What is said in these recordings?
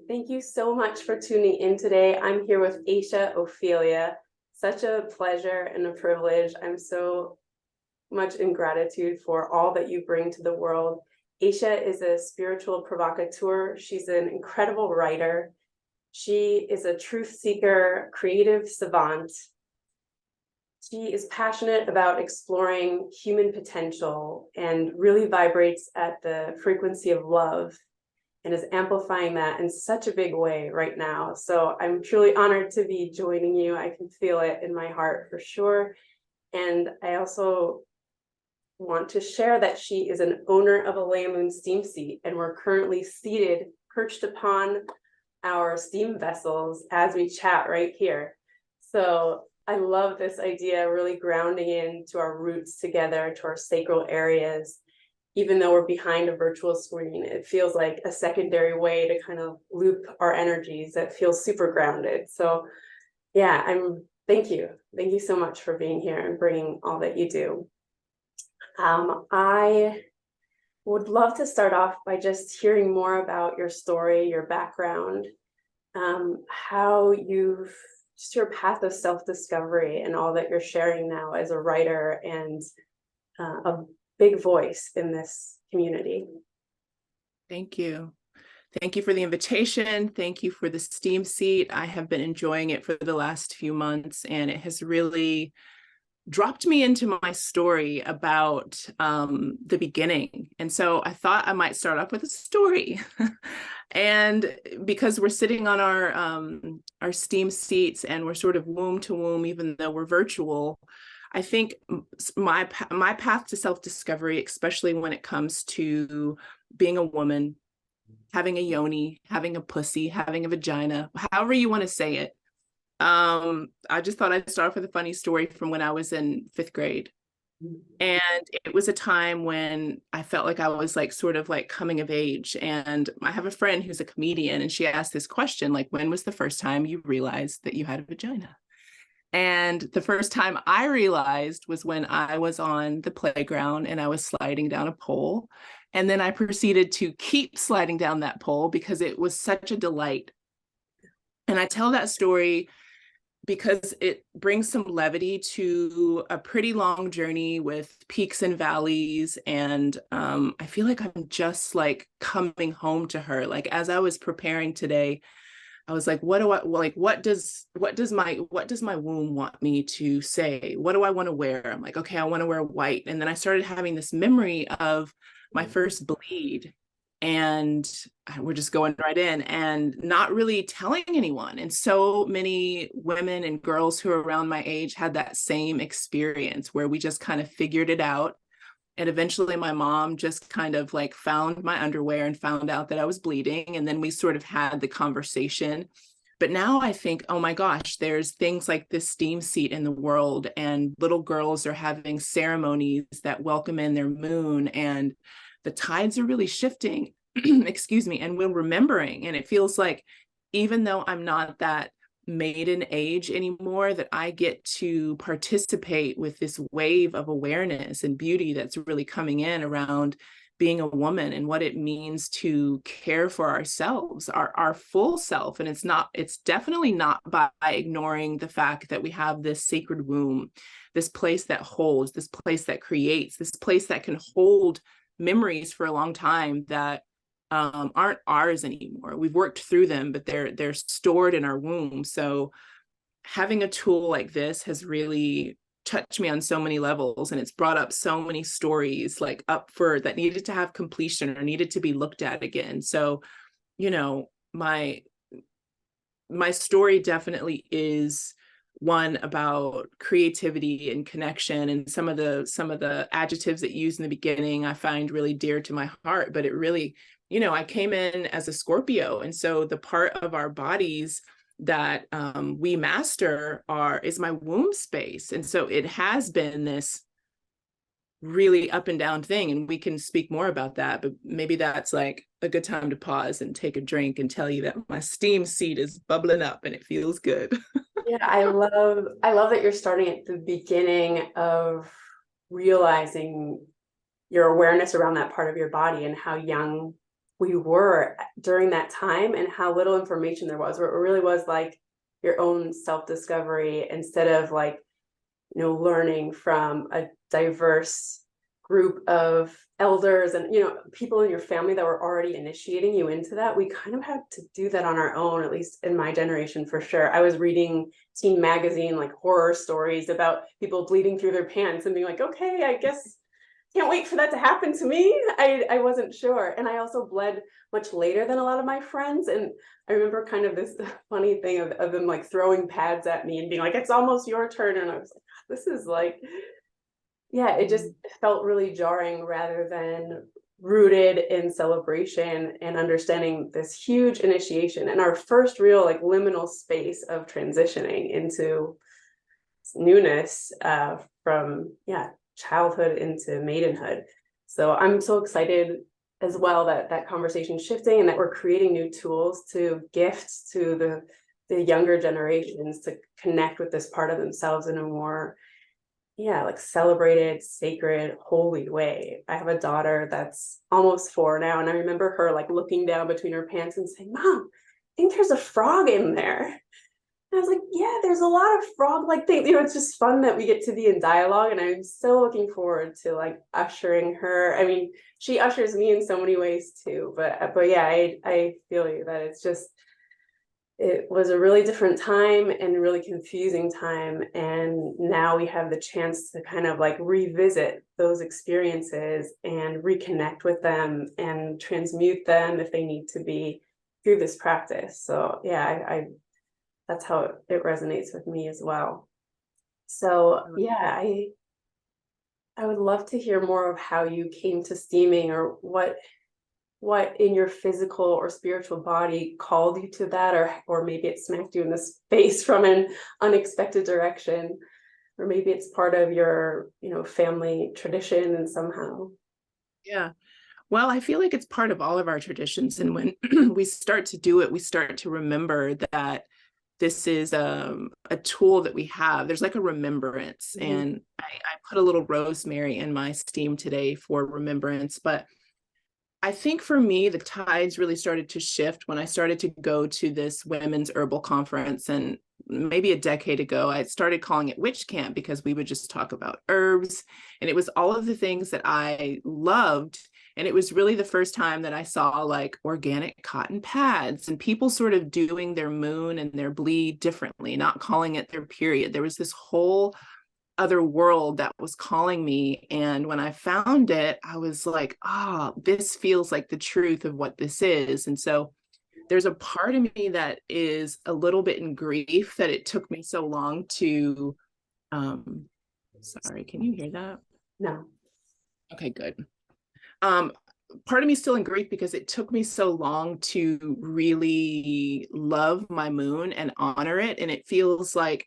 Thank you so much for tuning in today. I'm here with Ayesha Ophelia. Such a pleasure and a privilege. I'm so much in gratitude for all that you bring to the world. Ayesha is a spiritual provocateur. She's an incredible writer. She is a truth seeker, creative savant. She is passionate about exploring human potential and really vibrates at the frequency of love and is amplifying that in such a big way right now. So I'm truly honored to be joining you. I can feel it in my heart for sure. And I also want to share that she is an owner of a LEIAMOON steam seat, and we're currently seated, perched upon our steam vessels as we chat right here. So I love this idea, really grounding into our roots together, to our sacral areas. Even though we're behind a virtual screen, it feels like a secondary way to kind of loop our energies that feels super grounded. So yeah, thank you. Thank you so much for being here and bringing all that you do. I would love to start off by just hearing more about your story, your background, how just your path of self-discovery and all that you're sharing now as a writer and a big voice in this community. Thank you. Thank you for the invitation. Thank you for the steam seat. I have been enjoying it for the last few months, and it has really dropped me into my story about the beginning. And so I thought I might start off with a story. And because we're sitting on our steam seats and we're sort of womb to womb, even though we're virtual, I think my path to self-discovery, especially when it comes to being a woman, having a yoni, having a pussy, having a vagina, however you want to say it. I just thought I'd start off with a funny story from when I was in 5th grade. And it was a time when I felt like I was like sort of like coming of age. And I have a friend who's a comedian, and she asked this question, like, when was the first time you realized that you had a vagina? And the first time I realized was when I was on the playground and I was sliding down a pole. And then I proceeded to keep sliding down that pole because it was such a delight. And I tell that story because it brings some levity to a pretty long journey with peaks and valleys. And I feel like I'm just like coming home to her. Like, as I was preparing today, I was like, what does my womb want me to say? What do I want to wear? I'm like, okay, I want to wear white. And then I started having this memory of my first bleed, and we're just going right in and not really telling anyone. And so many women and girls who are around my age had that same experience where we just kind of figured it out. And eventually my mom just kind of like found my underwear and found out that I was bleeding. And then we sort of had the conversation. But now I think, oh my gosh, there's things like this steam seat in the world, and little girls are having ceremonies that welcome in their moon, and the tides are really shifting, excuse me, and we're remembering. And it feels like, even though I'm not that maiden age anymore, that I get to participate with this wave of awareness and beauty that's really coming in around being a woman and what it means to care for ourselves, our full self. And it's definitely not by ignoring the fact that we have this sacred womb, this place that holds, this place that creates, this place that can hold memories for a long time that aren't ours anymore. We've worked through them, but they're stored in our womb. So having a tool like this has really touched me on so many levels, and it's brought up so many stories like up for that needed to have completion or needed to be looked at again. So, you know, my story definitely is one about creativity and connection, and some of the adjectives that you use in the beginning I find really dear to my heart. But it really, you know, I came in as a Scorpio, and so the part of our bodies that we master is my womb space. And so it has been this really up and down thing, and we can speak more about that, but maybe that's like a good time to pause and take a drink and tell you that my steam seat is bubbling up and it feels good. Yeah, I love that you're starting at the beginning of realizing your awareness around that part of your body and how young we were during that time and how little information there was, where it really was like your own self-discovery instead of like, learning from a diverse group of elders and, people in your family that were already initiating you into that. We kind of had to do that on our own, at least in my generation, for sure. I was reading teen magazine, like horror stories about people bleeding through their pants and being like, okay, I guess can't wait for that to happen to me. I wasn't sure. And I also bled much later than a lot of my friends. And I remember kind of this funny thing of them like throwing pads at me and being like, it's almost your turn. And I was like, this is like, yeah, it just felt really jarring rather than rooted in celebration and understanding this huge initiation and our first real like liminal space of transitioning into newness from childhood into maidenhood. So I'm so excited as well that that conversation is shifting and that we're creating new tools to gift to the younger generations to connect with this part of themselves in a more like celebrated, sacred, holy way. I have a daughter that's almost 4 now, and I remember her like looking down between her pants and saying, Mom, I think there's a frog in there. And I was like, yeah, there's a lot of frog-like things. It's just fun that we get to be in dialogue, and I'm so looking forward to like ushering her. I mean, she ushers me in so many ways too, but yeah, I feel you that it was a really different time and a really confusing time. And now we have the chance to kind of like revisit those experiences and reconnect with them and transmute them if they need to be through this practice. So yeah, I that's how it resonates with me as well. So yeah, I would love to hear more of how you came to steaming, or what in your physical or spiritual body called you to that, or maybe it smacked you in the face from an unexpected direction, or maybe it's part of your family tradition and somehow. Yeah. Well, I feel like it's part of all of our traditions. And when we start to do it, we start to remember that this is a tool that we have. There's like a remembrance. Mm-hmm. And I put a little rosemary in my steam today for remembrance. But I think for me, the tides really started to shift when I started to go to this women's herbal conference. And maybe a decade ago, I started calling it witch camp because we would just talk about herbs. And it was all of the things that I loved. And it was really the first time that I saw like organic cotton pads and people sort of doing their moon and their bleed differently, not calling it their period. There was this whole other world that was calling me. And when I found it, I was like, this feels like the truth of what this is. And so there's a part of me that is a little bit in grief that it took me so long to, sorry, can you hear that? No. Okay, good. Part of me is still in grief because it took me so long to really love my moon and honor it. And it feels like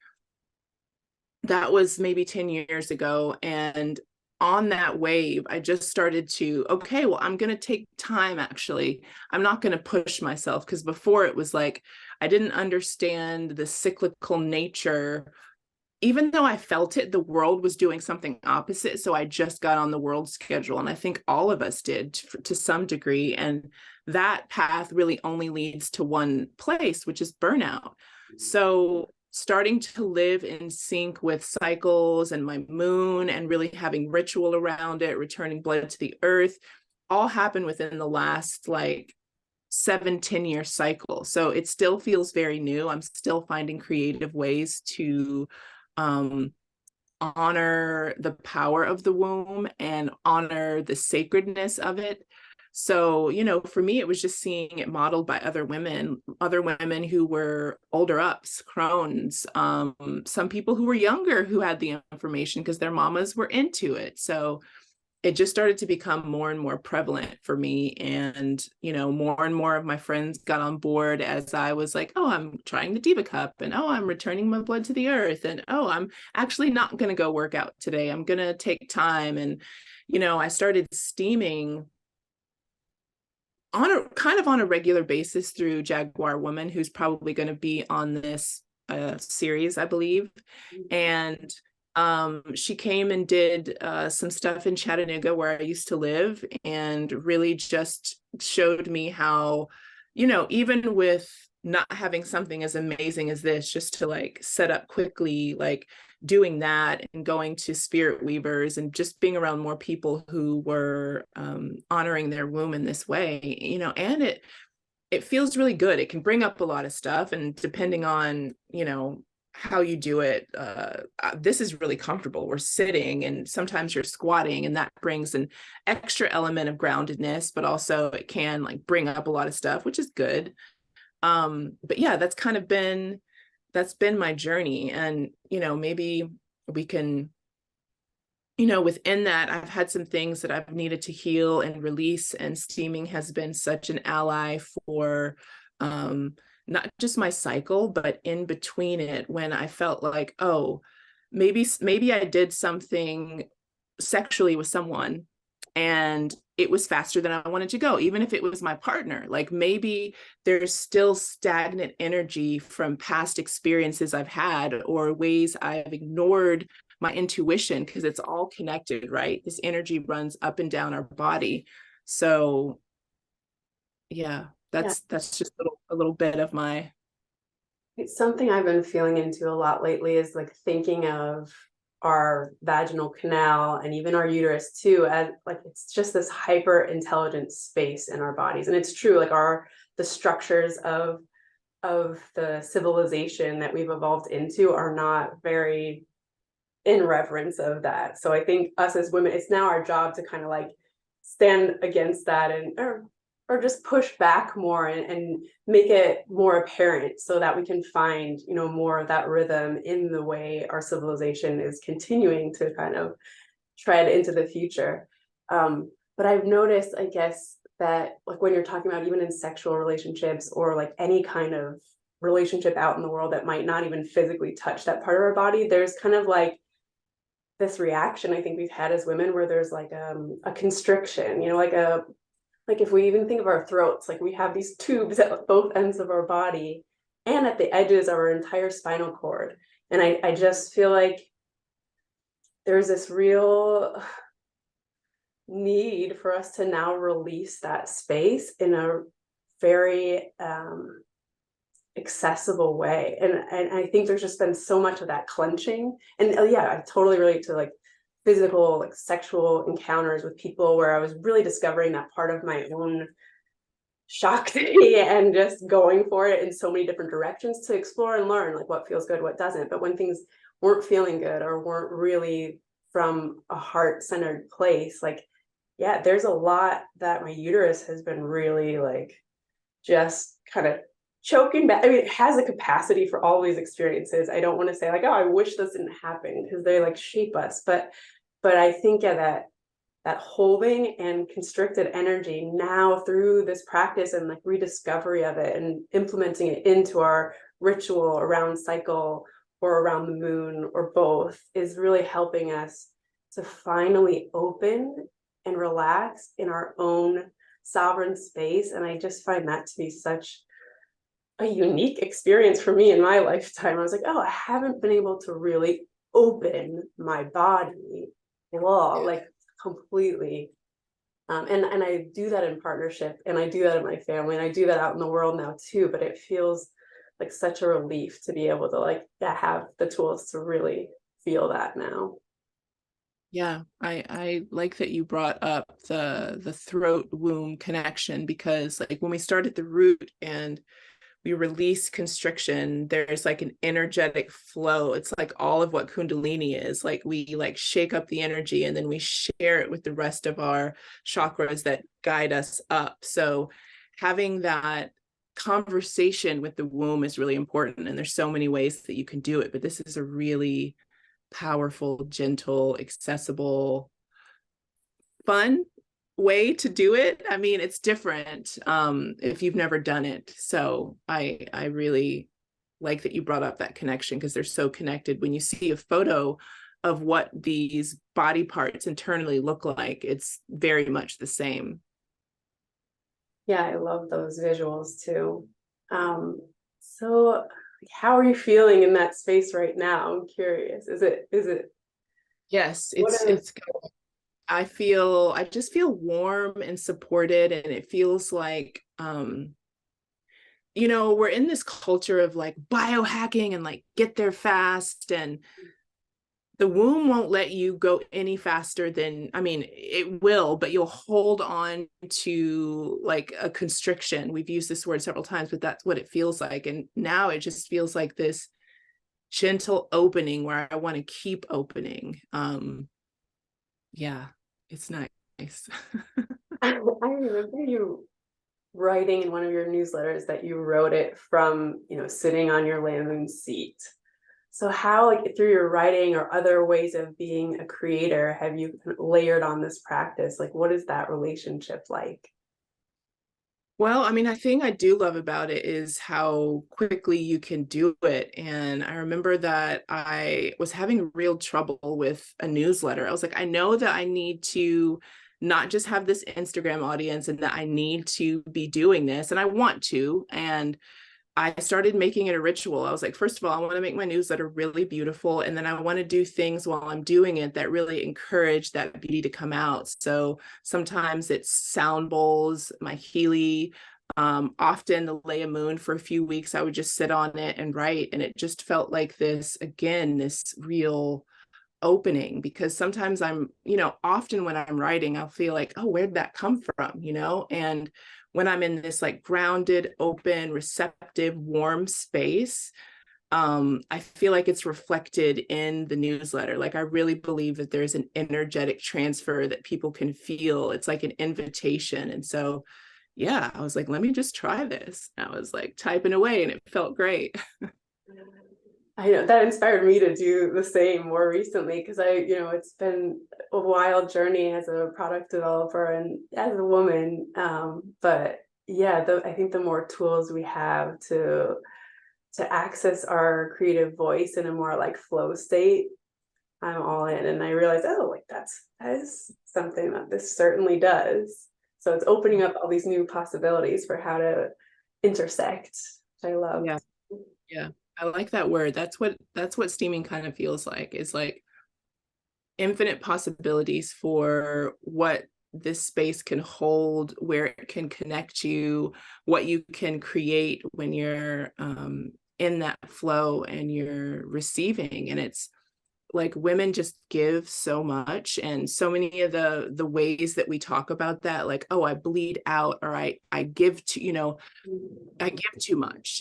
that was maybe 10 years ago. And on that wave, I just started to, okay, well, I'm going to take time. Actually, I'm not going to push myself, because before it was like, I didn't understand the cyclical nature. Even though I felt it, the world was doing something opposite. So I just got on the world schedule. And I think all of us did to some degree. And that path really only leads to one place, which is burnout. So starting to live in sync with cycles and my moon and really having ritual around it, returning blood to the earth, all happened within the last like 7-10 year cycle. So it still feels very new. I'm still finding creative ways to honor the power of the womb and honor the sacredness of it. So, for me, it was just seeing it modeled by other women who were older ups, crones, some people who were younger who had the information because their mamas were into it. So it just started to become more and more prevalent for me. And, more and more of my friends got on board as I was like, oh, I'm trying the Diva Cup, and oh, I'm returning my blood to the earth. And oh, I'm actually not going to go work out today. I'm going to take time. And, I started steaming on a regular basis through Jaguar Woman, who's probably going to be on this series, I believe. And she came and did some stuff in Chattanooga where I used to live, and really just showed me how, even with not having something as amazing as this, just to like set up quickly, like doing that and going to spirit weavers and just being around more people who were honoring their womb in this way, and it feels really good. It can bring up a lot of stuff, and depending on, how you do it, this is really comfortable. We're sitting and sometimes you're squatting, and that brings an extra element of groundedness, but also it can like bring up a lot of stuff, which is good. But yeah, that's been my journey. And maybe we can, within that, I've had some things that I've needed to heal and release, and steaming has been such an ally for not just my cycle, but in between it, when I felt like, oh, maybe I did something sexually with someone and it was faster than I wanted to go, even if it was my partner. Like maybe there's still stagnant energy from past experiences I've had, or ways I've ignored my intuition, because it's all connected, right? This energy runs up and down our body. So yeah, Yeah. that's just a little bit of my. It's something I've been feeling into a lot lately, is like thinking of our vaginal canal and even our uterus too, as like it's just this hyper intelligent space in our bodies. And it's true, like the structures of the civilization that we've evolved into are not very in reverence of that. So I think us as women, it's now our job to kind of like stand against that, and or just push back more, and make it more apparent, so that we can find, more of that rhythm in the way our civilization is continuing to kind of tread into the future. But I've noticed, I guess, that like when you're talking about even in sexual relationships, or like any kind of relationship out in the world that might not even physically touch that part of our body, there's kind of like this reaction I think we've had as women, where there's like a constriction, like if we even think of our throats, like we have these tubes at both ends of our body and at the edges of our entire spinal cord. And I just feel like there's this real need for us to now release that space in a very accessible way. And I think there's just been so much of that clenching. And yeah, I totally relate to like physical, like sexual encounters with people, where I was really discovering that part of my own Shakti and just going for it in so many different directions to explore and learn like what feels good, what doesn't. But when things weren't feeling good, or weren't really from a heart-centered place, like, yeah, there's a lot that my uterus has been really like just kind of choking back. I mean, it has a capacity for all these experiences. I don't want to say like, oh, I wish this didn't happen, because they like shape us. But I think, yeah, that holding and constricted energy now through this practice and like rediscovery of it, and implementing it into our ritual around cycle, or around the moon, or both, is really helping us to finally open and relax in our own sovereign space. And I just find that to be such a unique experience for me in my lifetime. I was like, oh, I haven't been able to really open my body like completely. And I do that in partnership, and I do that in my family, and I do that out in the world now too. But it feels like such a relief to be able to like have the tools to really feel that now. Yeah, I like that you brought up the throat womb connection, because like when we start at the root and we release constriction, there's like an energetic flow. It's like all of what Kundalini is. Like we like shake up the energy, and then we share it with the rest of our chakras that guide us up. So having that conversation with the womb is really important. And there's so many ways that you can do it, but this is a really powerful, gentle, accessible, fun way to do it. I mean, it's different if you've never done it. So I really like that you brought up that connection, because they're so connected. When you see a photo of what these body parts internally look like, it's very much the same. Yeah, I love those visuals too. So how are you feeling in that space right now? I'm curious. Is it Yes, what it's is it's good. I just feel warm and supported, and it feels like, we're in this culture of like biohacking and like get there fast, and the womb won't let you go any faster than, I mean, it will, but you'll hold on to like a constriction. We've used this word several times, but that's what it feels like. And now it just feels like this gentle opening where I want to keep opening. Yeah, it's nice. I remember you writing in one of your newsletters that you wrote it from, sitting on your LEIAMOON seat. So how, like, through your writing or other ways of being a creator, have you layered on this practice? Like, what is that relationship like? Well, I mean, I think I do love about it is how quickly you can do it. And I remember that I was having real trouble with a newsletter. I was like, I know that I need to not just have this Instagram audience and that I need to be doing this, and I want to. And I started making it a ritual. I was like, first of all, I want to make my newsletter really beautiful. And then I want to do things while I'm doing it that really encourage that beauty to come out. So sometimes it's sound bowls, my Healy, often the LEIAMOON. For a few weeks, I would just sit on it and write. And it just felt like this, again, this real opening, because sometimes often when I'm writing, I'll feel like, oh, where'd that come from? And when I'm in this like grounded, open, receptive, warm space, I feel like it's reflected in the newsletter. Like, I really believe that there's an energetic transfer that people can feel. It's like an invitation. And so, yeah, I was like, let me just try this. I was like typing away and it felt great. I know that inspired me to do the same more recently, because it's been a wild journey as a product developer and as a woman. But yeah, I think the more tools we have to access our creative voice in a more like flow state, I'm all in. And I realized, oh, like that is something that this certainly does. So it's opening up all these new possibilities for how to intersect, which I love. Yeah. Yeah. I like that word. That's what steaming kind of feels like. It's like infinite possibilities for what this space can hold, where it can connect you, what you can create when you're in that flow and you're receiving. And it's like women just give so much, and so many of the ways that we talk about that, like, oh, I bleed out, or I give to, I give too much.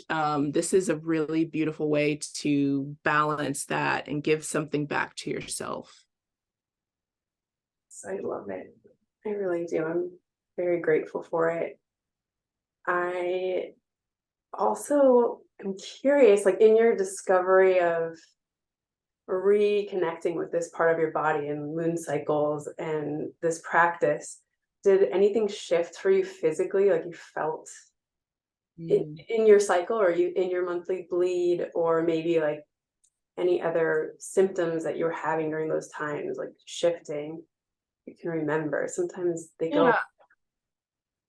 This is a really beautiful way to balance that and give something back to yourself. So I love it. I really do. I'm very grateful for it. I also am curious, like in your discovery of reconnecting with this part of your body and moon cycles and this practice, did anything shift for you physically? Like you felt in your cycle, or you in your monthly bleed, or maybe like any other symptoms that you were having during those times, like shifting? You can remember. Sometimes they go. Yeah.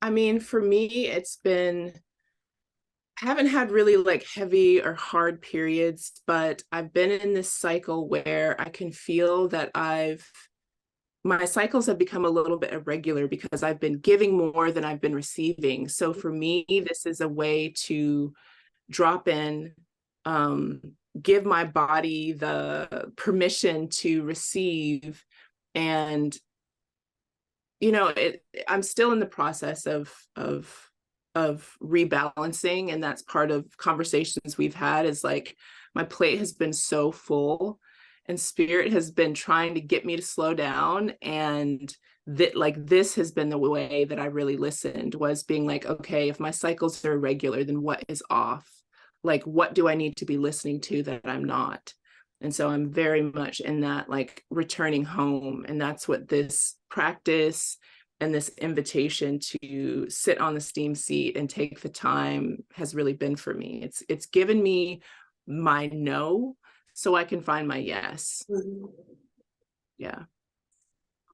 I mean, for me, I haven't had really like heavy or hard periods, but I've been in this cycle where I can feel that my cycles have become a little bit irregular because I've been giving more than I've been receiving. So for me, this is a way to drop in, um, give my body the permission to receive. And I'm still in the process of rebalancing, and that's part of conversations we've had, is like my plate has been so full and spirit has been trying to get me to slow down. And that, like, this has been the way that I really listened, was being like, okay, if my cycles are irregular, then what is off? Like, what do I need to be listening to that I'm not? And so I'm very much in that, like, returning home. And that's what this practice and this invitation to sit on the steam seat and take the time has really been for me. It's given me my no so I can find my yes. Mhm. Yeah.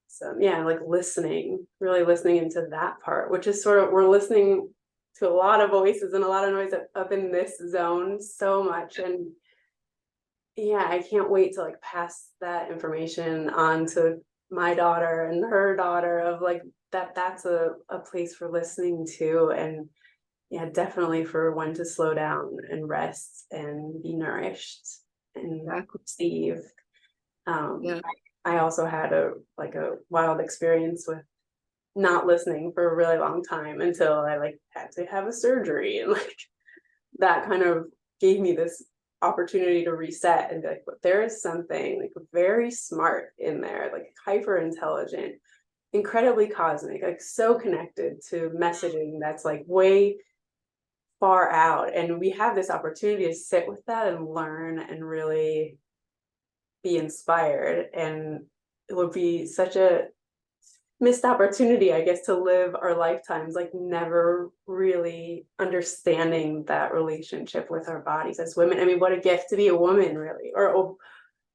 So yeah, like listening, really listening into that part, which is sort of, we're listening to a lot of voices and a lot of noise up in this zone so much. And yeah, I can't wait to like pass that information on to my daughter and her daughter, of like that's a place for listening to, and yeah, definitely for when to slow down and rest and be nourished and Exactly. receive. Yeah. I also had a wild experience with not listening for a really long time until I like had to have a surgery, and like that kind of gave me this opportunity to reset and be like, but there is something like very smart in there, like hyper intelligent, incredibly cosmic, like so connected to messaging that's like way far out. And we have this opportunity to sit with that and learn and really be inspired. And it would be such a missed opportunity, I guess, to live our lifetimes like never really understanding that relationship with our bodies as women. I mean, what a gift to be a woman, really, or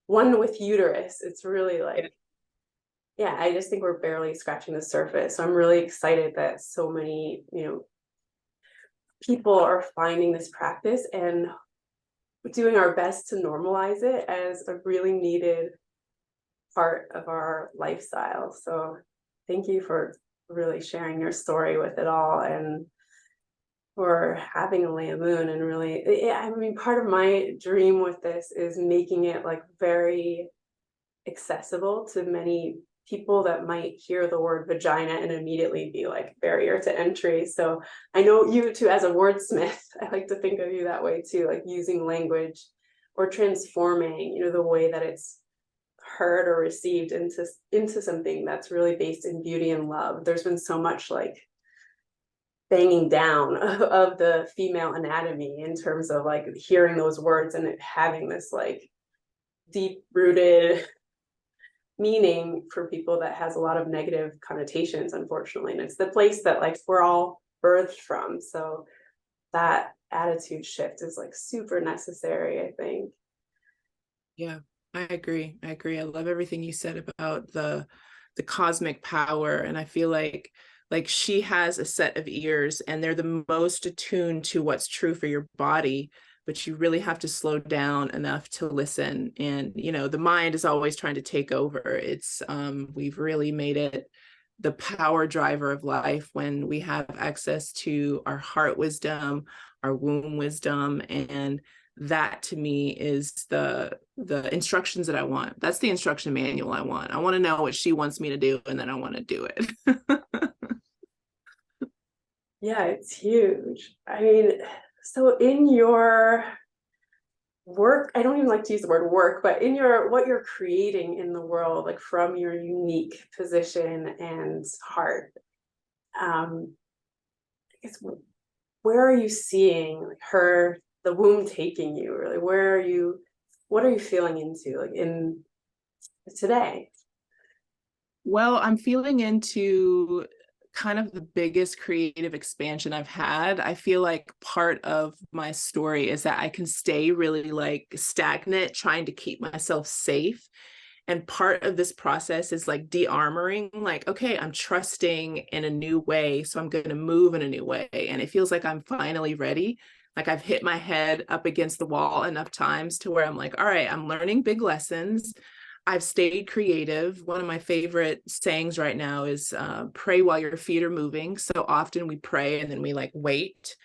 one with uterus. It's really like, yeah, I just think we're barely scratching the surface. So I'm really excited that so many, people are finding this practice and doing our best to normalize it as a really needed part of our lifestyle. So thank you for really sharing your story with it all, and for having a Leia moon. And really, yeah, I mean, part of my dream with this is making it like very accessible to many people that might hear the word vagina and immediately be like barrier to entry. So I know you too, as a wordsmith, I like to think of you that way too, like using language or transforming, the way that it's heard or received into something that's really based in beauty and love. There's been so much like banging down of the female anatomy in terms of like hearing those words and it having this like deep rooted meaning for people that has a lot of negative connotations, unfortunately. And it's the place that like we're all birthed from. So that attitude shift is like super necessary, I think. Yeah, I agree. I agree. I love everything you said about the cosmic power. And I feel like she has a set of ears and they're the most attuned to what's true for your body, but you really have to slow down enough to listen. And the mind is always trying to take over. It's we've really made it the power driver of life when we have access to our heart wisdom, our womb wisdom, and that to me is the instructions that I want. That's the instruction manual I want. I want to know what she wants me to do, and then I want to do it. Yeah, it's huge. I mean, so in your work, I don't even like to use the word work, but in your what you're creating in the world, like from your unique position and heart, I guess, where are you seeing the womb taking you, really? What are you feeling into like in today? Well, I'm feeling into kind of the biggest creative expansion I've had. I feel like part of my story is that I can stay really like stagnant, trying to keep myself safe. And part of this process is like de-armoring, like, okay, I'm trusting in a new way. So I'm going to move in a new way. And it feels like I'm finally ready. Like I've hit my head up against the wall enough times to where I'm like, all right, I'm learning big lessons. I've stayed creative. One of my favorite sayings right now is pray while your feet are moving. So often we pray and then we like wait.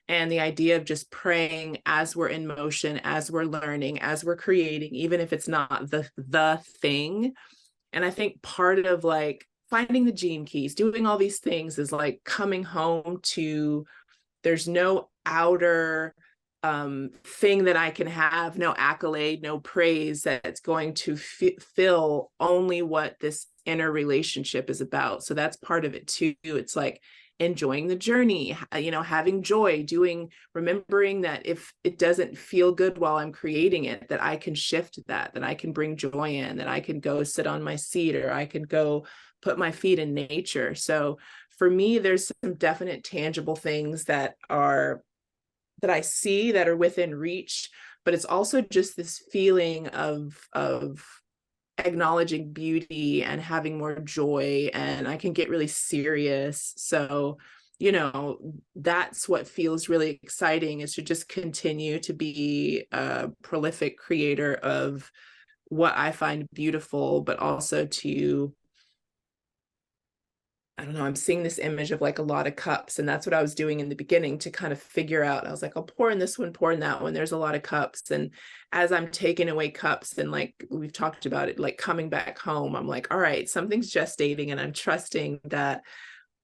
And the idea of just praying as we're in motion, as we're learning, as we're creating, even if it's not the thing. And I think part of like finding the gene keys, doing all these things is like coming home to there's no outer thing that I can have, no accolade, no praise that's going to fill only what this inner relationship is about. So that's part of it too. It's like enjoying the journey, having joy, remembering that if it doesn't feel good while I'm creating it, that I can shift that I can bring joy in, that I can go sit on my seat, or I can go put my feet in nature. So for me, there's some definite tangible things that I see that are within reach, but it's also just this feeling of acknowledging beauty and having more joy, and I can get really serious. So, that's what feels really exciting, is to just continue to be a prolific creator of what I find beautiful, but also to I don't know, I'm seeing this image of like a lot of cups. And that's what I was doing in the beginning to kind of figure out. I was like, I'll pour in this one, pour in that one. There's a lot of cups. And as I'm taking away cups and like we've talked about it, like coming back home, I'm like, all right, something's gestating, and I'm trusting that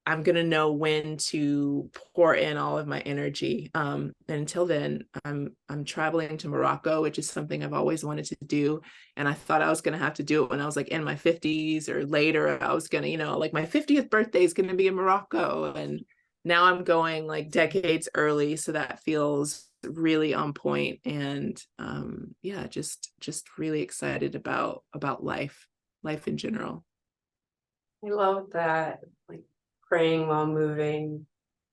I'm going to know when to pour in all of my energy. And until then, I'm traveling to Morocco, which is something I've always wanted to do. And I thought I was going to have to do it when I was like in my 50s or later. I was going to, like my 50th birthday is going to be in Morocco. And now I'm going like decades early. So that feels really on point. And yeah, just really excited about life in general. I love that, like praying while moving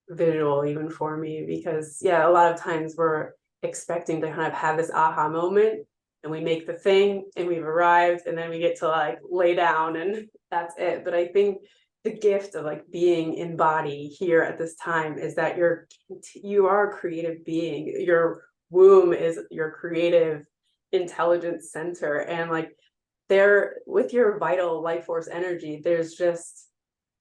visual even for me, because yeah, a lot of times we're expecting to kind of have this aha moment and we make the thing and we've arrived and then we get to like lay down and that's it. But I think the gift of like being in body here at this time is that you are a creative being. Your womb is your creative intelligence center, and like there with your vital life force energy, there's just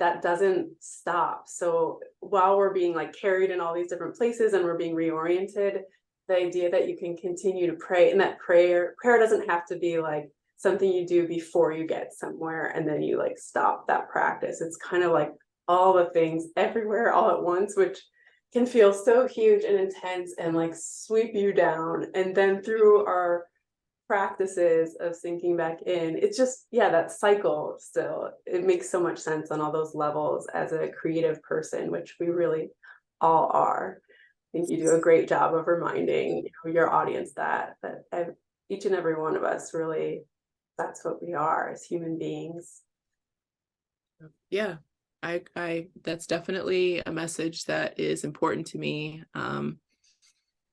that doesn't stop. So while we're being like carried in all these different places and we're being reoriented, the idea that you can continue to pray, and that prayer doesn't have to be like something you do before you get somewhere and then you like stop that practice. It's kind of like all the things everywhere all at once, which can feel so huge and intense and like sweep you down. And then through our practices of sinking back in, it's just, yeah, that cycle still, it makes so much sense on all those levels as a creative person, which we really all are. I think you do a great job of reminding your audience that each and every one of us really, that's what we are as human beings. Yeah, I that's definitely a message that is important to me.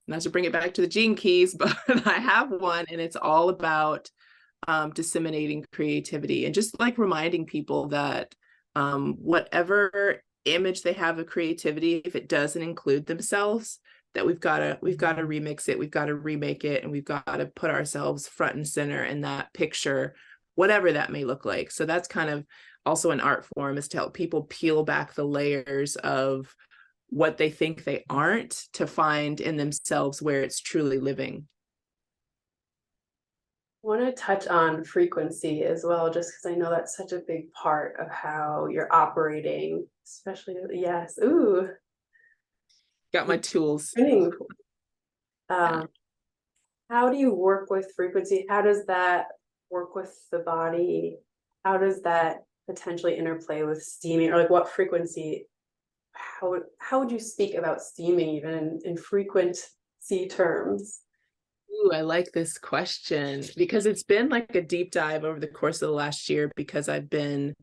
Not to bring it back to the gene keys, but I have one, and it's all about disseminating creativity and just like reminding people that whatever image they have of creativity, if it doesn't include themselves, that we've got to remix it, we've got to remake it, and we've got to put ourselves front and center in that picture, whatever that may look like. So that's kind of also an art form, is to help people peel back the layers of what they think they aren't to find in themselves where it's truly living. I want to touch on frequency as well, just because I know that's such a big part of how you're operating, especially, yes, ooh. Got my tools. Yeah. How do you work with frequency? How does that work with the body? How does that potentially interplay with steaming, or like what frequency? How would you speak about steaming even in frequency terms? Ooh, I like this question because it's been like a deep dive over the course of the last year, because I've been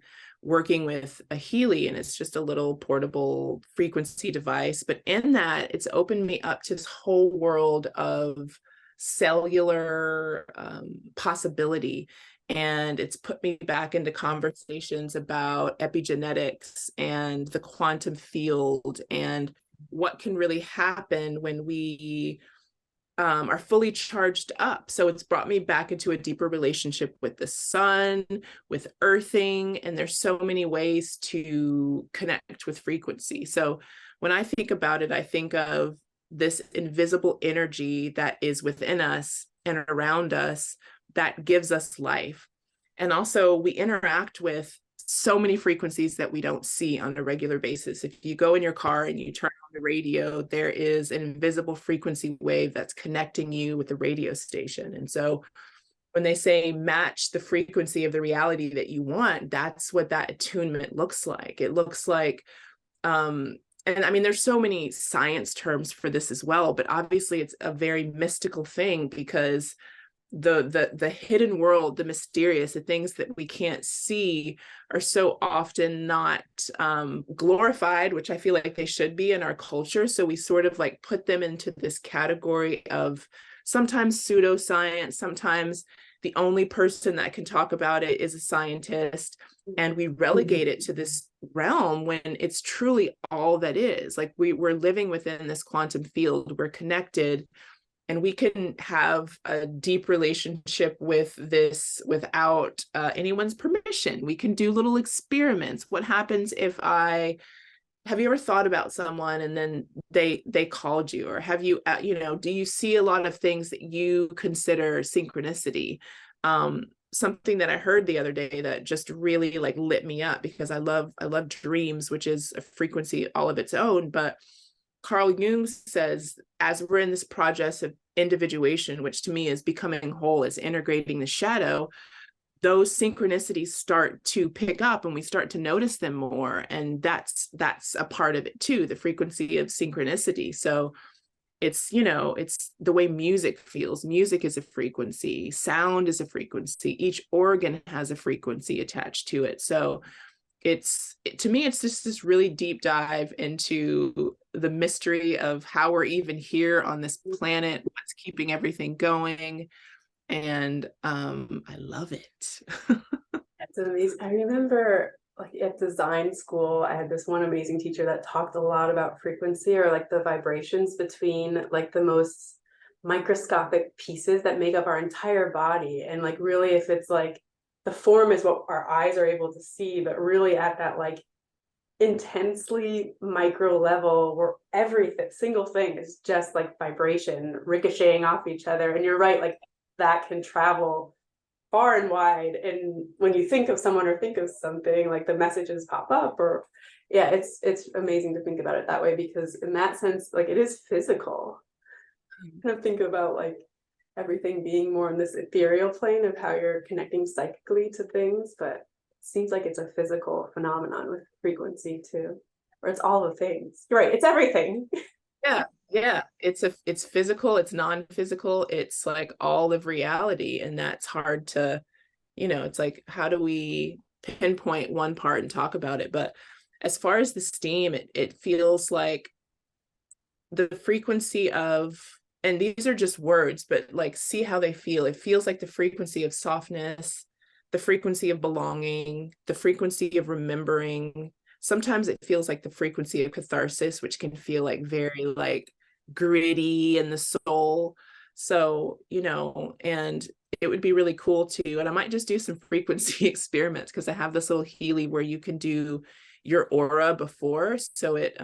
working with a Healy, and it's just a little portable frequency device. But in that, it's opened me up to this whole world of cellular possibility. And it's put me back into conversations about epigenetics and the quantum field and what can really happen when we are fully charged up. So it's brought me back into a deeper relationship with the sun, with earthing, and there's so many ways to connect with frequency. So when I think about it, I think of this invisible energy that is within us and around us that gives us life. And also we interact with so many frequencies that we don't see on a regular basis. If you go in your car and you turn on the radio, there is an invisible frequency wave that's connecting you with the radio station. And so when they say match the frequency of the reality that you want, that's what that attunement looks like. It looks like, and I mean, there's so many science terms for this as well, but obviously it's a very mystical thing, because the hidden world, the mysterious, the things that we can't see are so often not glorified, which I feel like they should be in our culture. So we sort of like put them into this category of sometimes pseudoscience, sometimes the only person that can talk about it is a scientist, and we relegate it to this realm when it's truly all that is. Like we're living within this quantum field, we're connected. And we can have a deep relationship with this without anyone's permission. We can do little experiments. What happens if have you ever thought about someone and then they called you? Or have you, do you see a lot of things that you consider synchronicity? Something that I heard the other day that just really like lit me up, because I love dreams, which is a frequency all of its own. But Carl Jung says, as we're in this process of individuation, which to me is becoming whole, is integrating the shadow, those synchronicities start to pick up and we start to notice them more. And that's a part of it too, the frequency of synchronicity. So it's, it's the way music feels. Music is a frequency, sound is a frequency, each organ has a frequency attached to it. So to me, it's just this really deep dive into the mystery of how we're even here on this planet, what's keeping everything going. And I love it. That's amazing. I remember like at design school, I had this one amazing teacher that talked a lot about frequency, or like the vibrations between like the most microscopic pieces that make up our entire body. And like really, if it's like the form is what our eyes are able to see, but really at that like intensely micro level where everything, single thing is just like vibration ricocheting off each other. And you're right, like that can travel far and wide. And when you think of someone or think of something, like the messages pop up, or yeah, it's amazing to think about it that way, because in that sense, like it is physical. Kind of think about like everything being more in this ethereal plane of how you're connecting psychically to things, but it seems like it's a physical phenomenon with frequency too, or it's all the things. You're right, it's everything. Yeah, it's physical, it's non-physical, it's like all of reality. And that's hard to, it's like, how do we pinpoint one part and talk about it? But as far as the steam, it feels like the frequency of, and these are just words, but like, see how they feel. It feels like the frequency of softness, the frequency of belonging, the frequency of remembering. Sometimes it feels like the frequency of catharsis, which can feel like very like gritty in the soul. So, and it would be really cool too. And I might just do some frequency experiments, because I have this little Healy where you can do your aura before. So it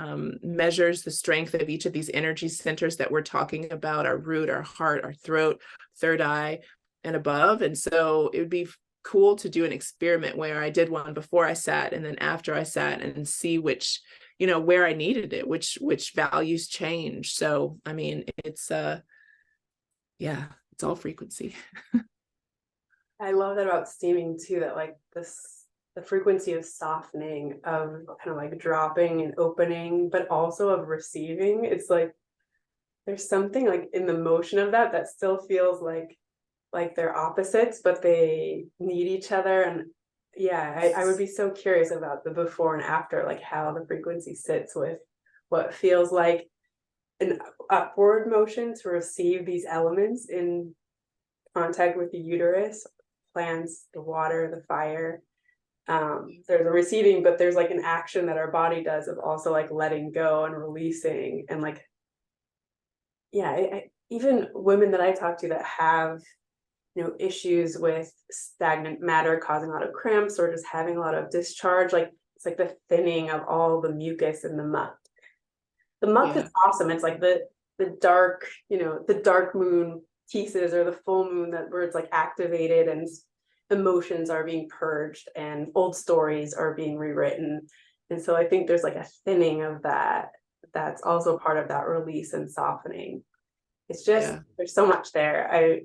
measures the strength of each of these energy centers that we're talking about, our root, our heart, our throat, third eye, and above. And so it would be cool to do an experiment where I did one before I sat and then after I sat, and see which, where I needed it, which values change. So, I mean, it's yeah, it's all frequency. I love that about steaming too, that like the frequency of softening, of kind of like dropping and opening, but also of receiving. It's like there's something like in the motion of that still feels like they're opposites, but they need each other. And yeah, I would be so curious about the before and after, like how the frequency sits with what feels like an upward motion to receive these elements in contact with the uterus, plants, the water, the fire. There's a receiving, but there's like an action that our body does of also like letting go and releasing. And like, yeah, even women that I talk to that have issues with stagnant matter causing a lot of cramps, or just having a lot of discharge, like it's like the thinning of all the mucus in the muck. The muck is awesome. It's like the dark, the dark moon pieces, or the full moon, that where it's like activated and emotions are being purged and old stories are being rewritten. And so I think there's like a thinning of that that's also part of that release and softening. It's just there's so much there. I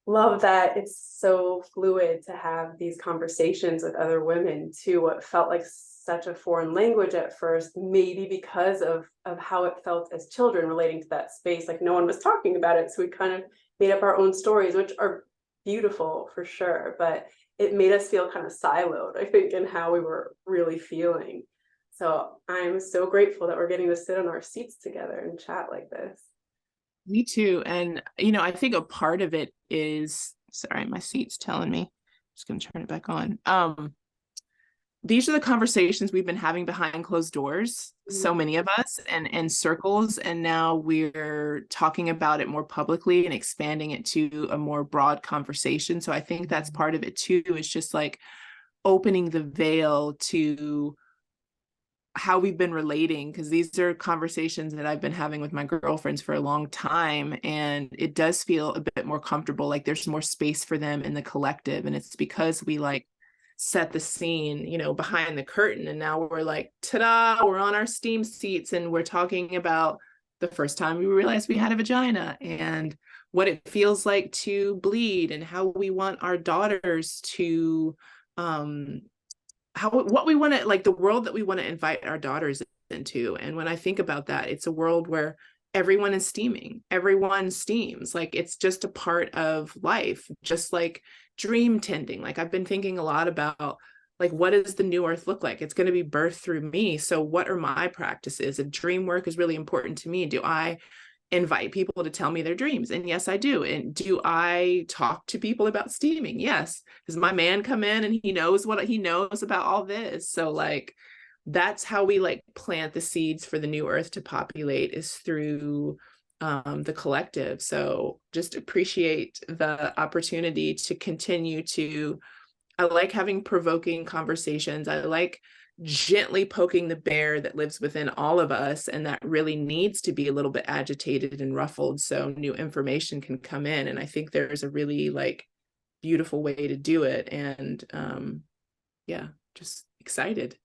love that it's so fluid to have these conversations with other women too. What felt like such a foreign language at first, maybe because of how it felt as children relating to that space, like no one was talking about it, so we kind of made up our own stories, which are beautiful for sure, but it made us feel kind of siloed, I think, in how we were really feeling. So I'm so grateful that we're getting to sit on our seats together and chat like this. Me too. And, I think a part of it is, sorry, my seat's telling me, I'm just going to turn it back on. these are the conversations we've been having behind closed doors, so many of us, and circles, and now we're talking about it more publicly and expanding it to a more broad conversation. So I think that's part of it too, is just like opening the veil to how we've been relating, because these are conversations that I've been having with my girlfriends for a long time, and it does feel a bit more comfortable, like there's more space for them in the collective. And it's because we like set the scene, you know, behind the curtain, and now we're like, ta-da, we're on our steam seats and we're talking about the first time we realized we had a vagina and what it feels like to bleed, and how we want our daughters to what we want to, like the world that we want to invite our daughters into. And when I think about that, it's a world where everyone is steaming, everyone steams, like it's just a part of life, just like dream tending. Like I've been thinking a lot about, like, what does the new earth look like? It's going to be birthed through me. So what are my practices? And dream work is really important to me. Do I invite people to tell me their dreams? And yes, I do. And do I talk to people about steaming? Yes. Does my man come in and he knows what he knows about all this? So like, that's how we like plant the seeds for the new earth to populate, is through the collective. So just appreciate the opportunity to continue to, I like having provoking conversations. I like gently poking the bear that lives within all of us, and that really needs to be a little bit agitated and ruffled so new information can come in. And I think there's a really like beautiful way to do it. And yeah, just excited.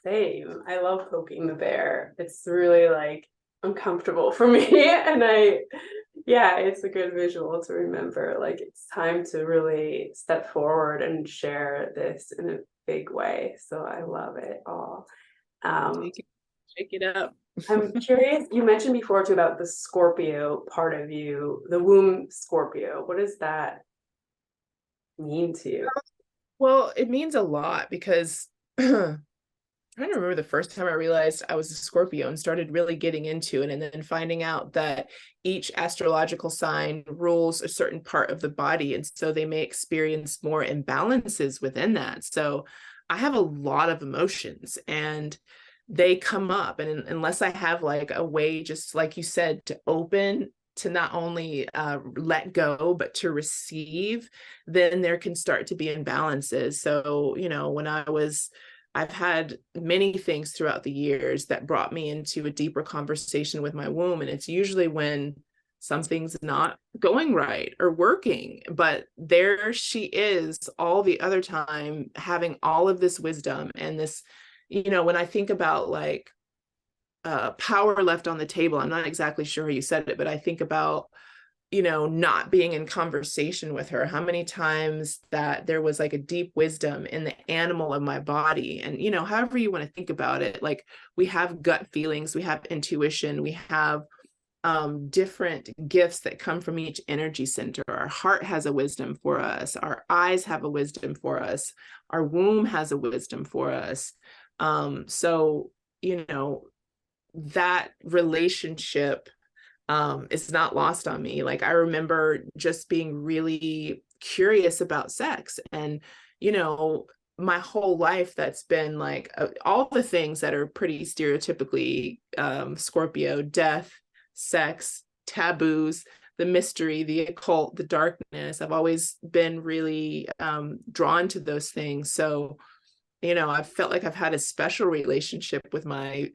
Same. I love poking the bear. It's really like uncomfortable for me. And yeah, it's a good visual to remember. Like it's time to really step forward and share this in a big way. So I love it all. Shake it up. I'm curious, you mentioned before too about the Scorpio part of you, the womb Scorpio. What does that mean to you? Well, it means a lot because I'm trying to remember the first time I realized I was a Scorpio and started really getting into it, and then finding out that each astrological sign rules a certain part of the body. And so they may experience more imbalances within that. So I have a lot of emotions and they come up. And unless I have like a way, just like you said, to open, to not only let go, but to receive, then there can start to be imbalances. So, you know, I've had many things throughout the years that brought me into a deeper conversation with my womb. And it's usually when something's not going right or working, but there she is all the other time, having all of this wisdom and this, you know, when I think about like power left on the table, I'm not exactly sure how you said it, but I think about, you know, not being in conversation with her, how many times that there was like a deep wisdom in the animal of my body. And, you know, however you want to think about it, like we have gut feelings, we have intuition, we have different gifts that come from each energy center. Our heart has a wisdom for us. Our eyes have a wisdom for us. Our womb has a wisdom for us. So, you know, that relationship is not lost on me. Like I remember just being really curious about sex, and you know, my whole life that's been like all the things that are pretty stereotypically Scorpio: death, sex, taboos, the mystery, the occult, the darkness. I've always been really drawn to those things. So you know, I've felt like I've had a special relationship with my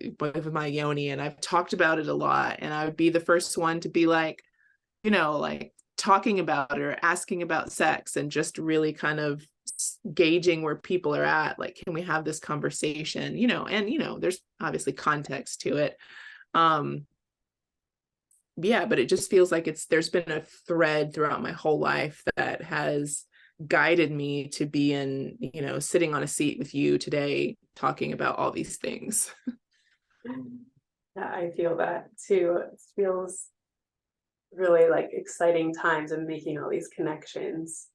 Yoni, and I've talked about it a lot. And I would be the first one to be like, you know, like talking about it or asking about sex, and just really kind of gauging where people are at. Like, can we have this conversation? You know, and you know, there's obviously context to it. Yeah, but it just feels like there's been a thread throughout my whole life that has guided me to be in, you know, sitting on a seat with you today talking about all these things. Yeah, I feel that too. It feels really like exciting times and making all these connections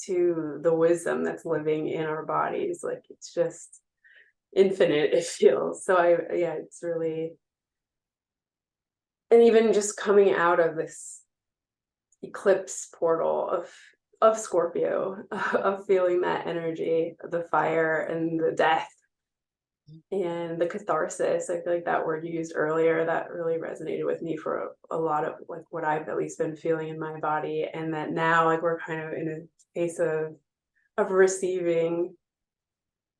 to the wisdom that's living in our bodies. Like it's just infinite, it feels. So yeah, it's really, and even just coming out of this eclipse portal of of Scorpio, of feeling that energy, the fire and the death and the catharsis. I feel like that word you used earlier, that really resonated with me for a lot of like what I've at least been feeling in my body. And that now like we're kind of in a space of receiving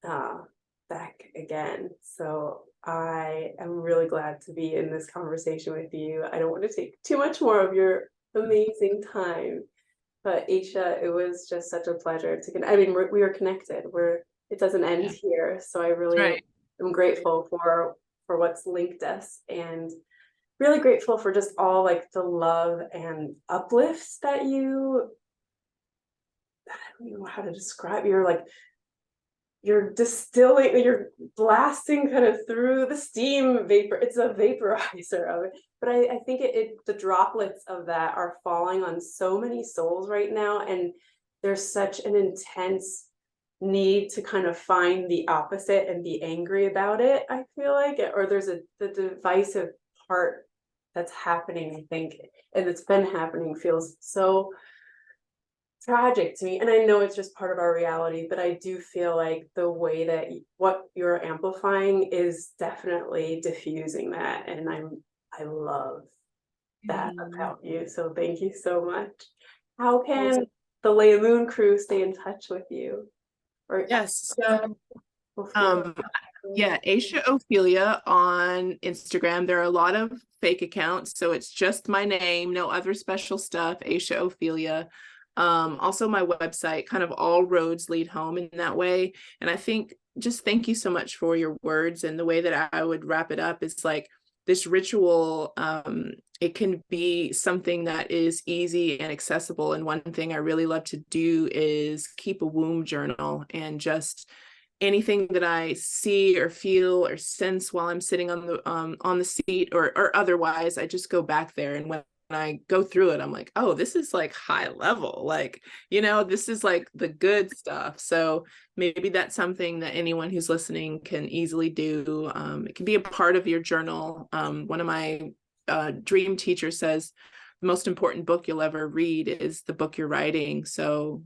back again. So I am really glad to be in this conversation with you. I don't want to take too much more of your amazing time, but Aisha, it was just such a pleasure to connect. I mean, we are connected. It doesn't end here. So I really Right. am grateful for what's linked us, and really grateful for just all like the love and uplifts that you, I don't even know how to describe. You're distilling, you're blasting kind of through the steam vapor. It's a vaporizer of it. But I think the droplets of that are falling on so many souls right now. And there's such an intense need to kind of find the opposite and be angry about it, I feel like. Or there's the divisive part that's happening, I think, and it's been happening, feels so tragic to me. And I know it's just part of our reality, but I do feel like the way that what you're amplifying is definitely diffusing that, and I love that about you. So thank you so much. How can the LEIAMOON crew stay in touch with you? Or Yes. So before yeah, Ayesha Ophelia on Instagram. There are a lot of fake accounts, so it's just my name, no other special stuff, Ayesha Ophelia. Also my website, kind of all roads lead home in that way. And I think just thank you so much for your words. And the way that I would wrap it up is like this ritual, it can be something that is easy and accessible. And one thing I really love to do is keep a womb journal, and just anything that I see or feel or sense while I'm sitting on the seat or otherwise, I just go back there. And when I go through it, I'm like, oh, this is like high level, like, this is like the good stuff. So maybe that's something that anyone who's listening can easily do. It can be a part of your journal. One of my dream teachers says the most important book you'll ever read is the book you're writing. So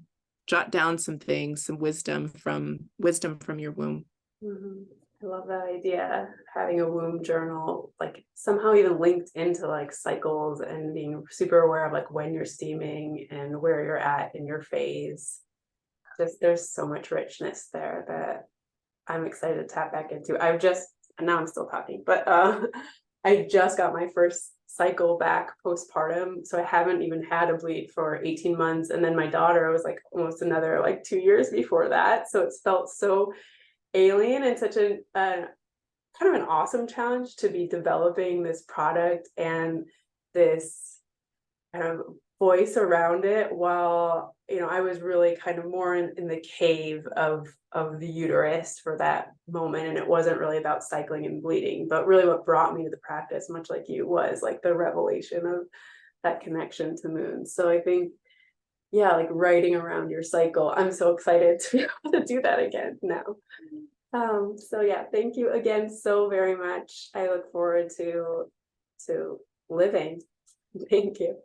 jot down some things, some wisdom from your womb. I love that idea, having a womb journal, like somehow even linked into like cycles, and being super aware of like when you're steaming and where you're at in your phase. Just there's so much richness there that I'm excited to tap back into. And now I'm still talking, but I just got my first cycle back postpartum, so I haven't even had a bleed for 18 months. And then my daughter was like almost another like 2 years before that, so it's felt so alien, and such a kind of an awesome challenge to be developing this product and this kind of voice around it, while I was really kind of more in the cave of the uterus for that moment, and it wasn't really about cycling and bleeding. But really what brought me to the practice, much like you, was like the revelation of that connection to moon. So I think, yeah, like writing around your cycle, I'm so excited to be able to do that again now. So yeah, thank you again so very much. I look forward to living. Thank you.